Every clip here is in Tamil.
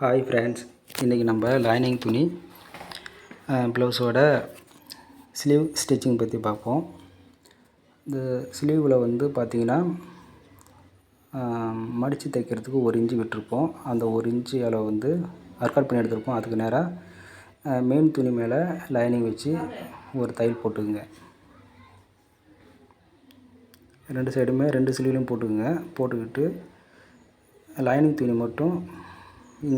ஹாய் ஃப்ரெண்ட்ஸ், இன்றைக்கி நம்ம லைனிங் துணி ப்ளவுஸோட ஸ்லீவ் ஸ்டிச்சிங் பற்றி பார்ப்போம். இந்த ஸ்லீவில் வந்து பார்த்திங்கன்னா மடித்து தைக்கிறதுக்கு 1 இன்ச்சு விட்டுருப்போம். அந்த 1 இன்ச்சு அளவு வந்து அர்க்கட் பண்ணி எடுத்துருப்போம். அதுக்கு நேராக மெயின் துணி மேலே லைனிங் வச்சு ஒரு தையல் போட்டுக்குங்க. 2 சைடுமே 2 ஸ்லீவ்லையும் போட்டுக்குங்க. போட்டுக்கிட்டு லைனிங் துணி மட்டும்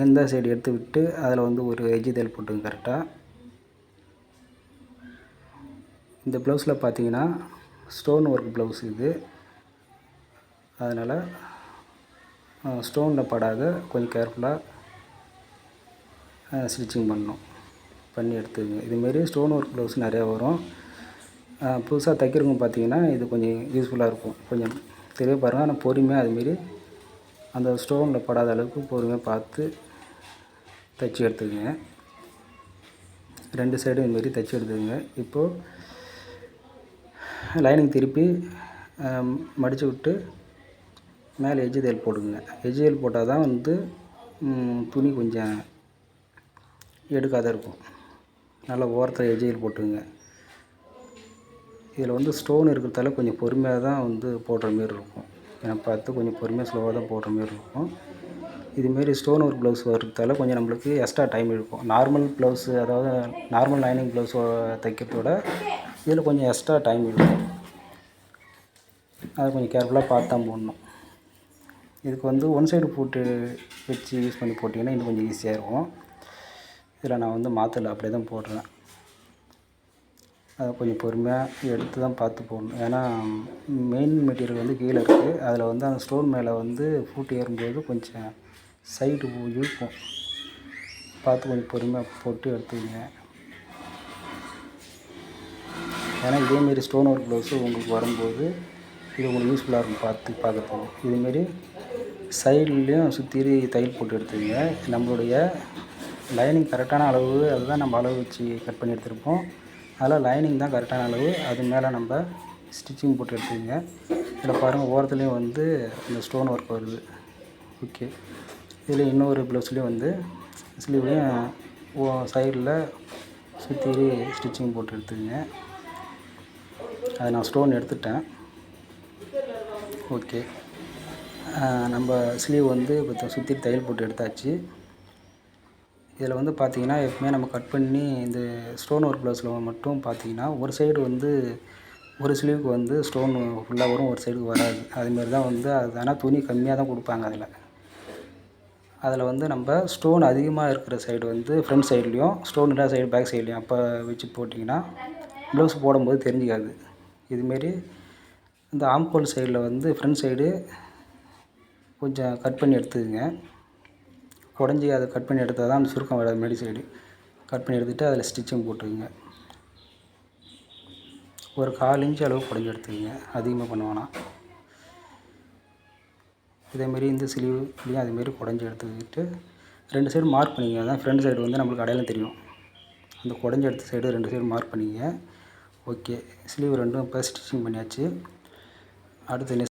இந்த சைடு எடுத்து விட்டு அதில் வந்து ஒரு எஜ்ஜி தையல் போட்டுங்க. கரெக்டாக இந்த ப்ளவுஸில் பார்த்தீங்கன்னா ஸ்டோன் ஒர்க் ப்ளவுஸ் இது. அதனால் ஸ்டோனில் படாத கொஞ்சம் கேர்ஃபுல்லாக ஸ்டிச்சிங் பண்ணி எடுத்துக்கங்க. இதுமாரி ஸ்டோன் ஒர்க் ப்ளவுஸ் நிறையா வரும். புதுசாக தைக்கிறவங்க பார்த்தீங்கன்னா இது கொஞ்சம் யூஸ்ஃபுல்லாக இருக்கும். கொஞ்சம் தெரிய பாருங்கள். ஆனால் பொறுமையாக அதுமாரி அந்த ஸ்டோனில் படாத அளவுக்கு பொறுமையாக பார்த்து தைச்சி எடுத்துக்கங்க. 2 சைடும் இதுமாரி தைச்சி எடுத்துக்கங்க. இப்போது லைனிங் திருப்பி மடித்து விட்டு மேலே எஜ்ஜி தையல் போட்டுக்குங்க. எஜ்ஜி தையல் போட்டால் தான் வந்து துணி கொஞ்சம் எடுக்காத இருக்கும். நல்லா ஓரத்தில் எஜ்ஜி தையல் போட்டுக்குங்க. இதில் வந்து ஸ்டோன் இருக்கிறதால கொஞ்சம் பொறுமையாக தான் வந்து போடுற மாரி இருக்கும். ஏன்னா பார்த்து கொஞ்சம் பொறுமையாக ஸ்லோவாக தான் போடுற மாரி இருக்கும். இதுமாரி ஸ்டோன் ஒர்க் ப்ளவுஸ் வரதால கொஞ்சம் நம்மளுக்கு எக்ஸ்ட்ரா டைம் இருக்கும். நார்மல் ப்ளவுஸு, அதாவது நார்மல் லைனிங் ப்ளவுஸ் தைக்கிறதோட இதில் கொஞ்சம் எக்ஸ்ட்ரா டைம் இருக்கும். அதை கொஞ்சம் கேர்ஃபுல்லாக பார்த்து தான் போடணும். இதுக்கு வந்து ஒன் சைடு போட்டு வச்சு யூஸ் பண்ணி போட்டிங்கன்னா இன்னும் கொஞ்சம் ஈஸியாக இருக்கும். இதில் நான் வந்து மாற்றலை, அப்படியே தான் போடுறேன். அதை கொஞ்சம் பொறுமையாக எடுத்து தான் பார்த்து போடணும். ஏன்னா மெயின் மெட்டீரியல் வந்து கீழே இருக்குது. அதில் வந்து அந்த ஸ்டோன் மேலே வந்து ஃபூட்டு ஏறும்போது கொஞ்சம் சைடு இழுக்கும். பார்த்து கொஞ்சம் பொறுமையாக போட்டு எடுத்துக்கங்க. ஏன்னா இதேமாரி ஸ்டோன் ஒர்க் ப்ளவுஸு உங்களுக்கு வரும்போது இது உங்களுக்கு யூஸ்ஃபுல்லாக இருக்கும் பார்க்குறதுக்கு. இதுமாரி சைட்லேயும் சுற்றி தையல் போட்டு எடுத்துக்கங்க. நம்மளுடைய லைனிங் கரெக்டான அளவு, அதுதான் நம்ம அளவு வச்சு கட் பண்ணி எடுத்துருப்போம். அதில் லைனிங் தான் கரெக்டான அளவு. அது மேலே நம்ம ஸ்டிச்சிங் போட்டு எடுத்துக்கங்க. இதில் பாருங்கள், ஓரத்துலேயும் வந்து இந்த ஸ்டோன் ஒர்க் வருது. ஓகே, இதில் இன்னொரு ப்ளவுஸ்லேயும் வந்து ஸ்லீவ்லேயும் சைடில் சுற்றி ஸ்டிச்சிங் போட்டு எடுத்துக்கங்க. அதை நான் ஸ்டோன் எடுத்துட்டேன். ஓகே, நம்ம ஸ்லீவ் வந்து இப்போ சுற்றி தையல் போட்டு எடுத்தாச்சு. இதில் வந்து பார்த்திங்கன்னா எப்பவுமே நம்ம கட் பண்ணி இந்த ஸ்டோன் ஒர்க் ப்ளவுஸில் மட்டும் பார்த்திங்கன்னா ஒரு சைடு வந்து ஒரு ஸ்லீவுக்கு வந்து ஸ்டோன் ஃபுல்லாக வரும், ஒரு சைடுக்கு வராது. அதுமாரி தான் வந்து அது. ஆனால் துணி கம்மியாக தான் கொடுப்பாங்க. அதில் வந்து நம்ம ஸ்டோன் அதிகமாக இருக்கிற சைடு வந்து ஃப்ரண்ட் சைட்லேயும், ஸ்டோன் இல்லாத சைடு பேக் சைட்லேயும் அப்போ வச்சு போட்டிங்கன்னா ப்ளவுஸ் போடும்போது தெரிஞ்சிக்காது. இதுமாரி இந்த ஆம்கோல் சைடில் வந்து ஃப்ரண்ட் சைடு கொஞ்சம் கட் பண்ணி எடுத்துக்கங்க. குடஞ்சி அதை கட் பண்ணி எடுத்தால் தான் அந்த சுருக்கம் வராது. மேடி சைடு கட் பண்ணி எடுத்துகிட்டு அதில் ஸ்டிச்சிங் போட்டுக்குங்க. ஒரு 1/4 இன்ச் அளவு குடஞ்சி எடுத்துக்கங்க, அதிகமாக பண்ண வேணாம். இதேமாரி இந்த ஸ்லீவ்லேயும் அதேமாரி குடஞ்சி எடுத்துக்கிட்டு 2 சைடு மார்க் பண்ணிக்கங்க. அதான் ஃப்ரண்ட் சைடு வந்து நம்மளுக்கு அடையாளம் தெரியும். அந்த குடஞ்சி எடுத்த சைடு 2 சைடு மார்க் பண்ணிக்கங்க. ஓகே, ஸ்லீவ் ரெண்டும் இப்போ ஸ்டிச்சிங் பண்ணியாச்சு. அடுத்து